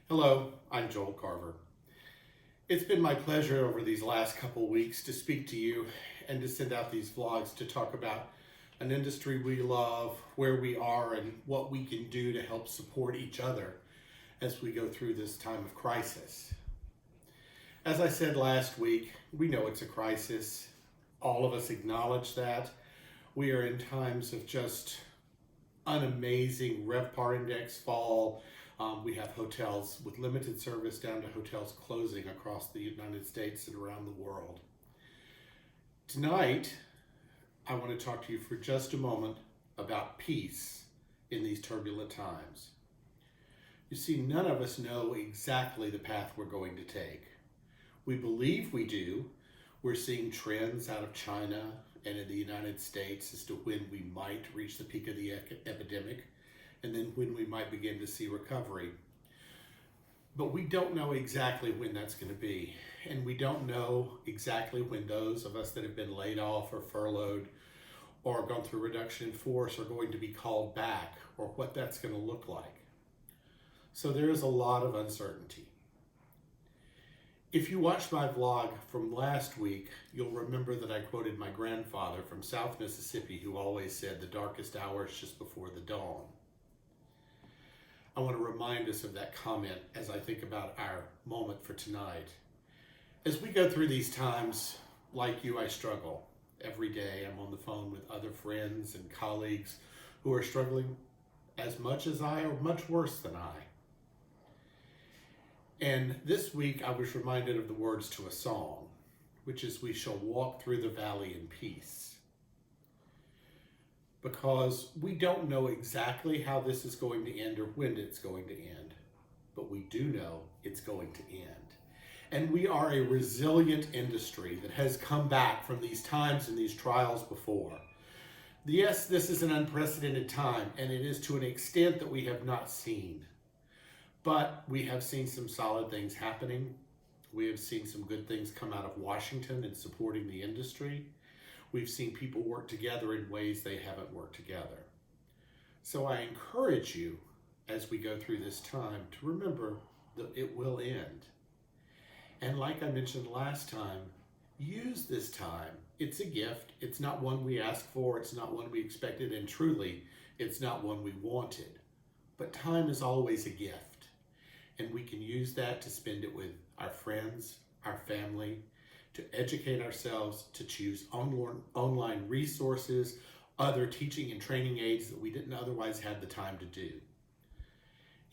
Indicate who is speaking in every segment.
Speaker 1: Hello, I'm Joel Carver. It's been my pleasure over these last couple weeks to speak to you and to send out these vlogs to talk about an industry we love, where we are, and what we can do to help support each other as we go through this time of crisis. As I said last week, we know it's a crisis. All of us acknowledge that. We are in times of just an amazing RevPAR index fall. We have hotels with limited service down to hotels closing across the United States and around the world. Tonight, I want to talk to you for just a moment about peace in these turbulent times. You see, none of us know exactly the path we're going to take. We believe we do. We're seeing trends out of China and in the United States as to when we might reach the peak of the epidemic, and then when we might begin to see recovery. But we don't know exactly when that's going to be. And we don't know exactly when those of us that have been laid off or furloughed or gone through reduction in force are going to be called back, or what that's going to look like. So there is a lot of uncertainty. If you watched my vlog from last week, you'll remember that I quoted my grandfather from South Mississippi, who always said, "The darkest hour is just before the dawn." I want to remind us of that comment as I think about our moment for tonight. As we go through these times, like you, I struggle. Every day I'm on the phone with other friends and colleagues who are struggling as much as I, or much worse than I. And this week I was reminded of the words to a song, which is, "We shall walk through the valley in peace." Because we don't know exactly how this is going to end or when it's going to end, but we do know it's going to end. And we are a resilient industry that has come back from these times and these trials before. Yes, this is an unprecedented time, and it is to an extent that we have not seen. But we have seen some solid things happening. We have seen some good things come out of Washington in supporting the industry. We've seen people work together in ways they haven't worked together. So I encourage you, as we go through this time, to remember that it will end. And like I mentioned last time, use this time. It's a gift. It's not one we asked for. It's not one we expected. And truly, it's not one we wanted. But time is always a gift. And we can use that to spend it with our friends, our family, to educate ourselves, to choose online resources, other teaching and training aids that we didn't otherwise have the time to do.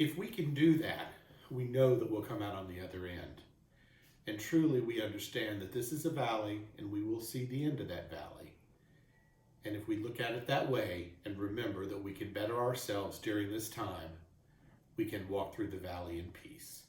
Speaker 1: If we can do that, we know that we'll come out on the other end. And truly we understand that this is a valley and we will see the end of that valley. And if we look at it that way and remember that we can better ourselves during this time, we can walk through the valley in peace.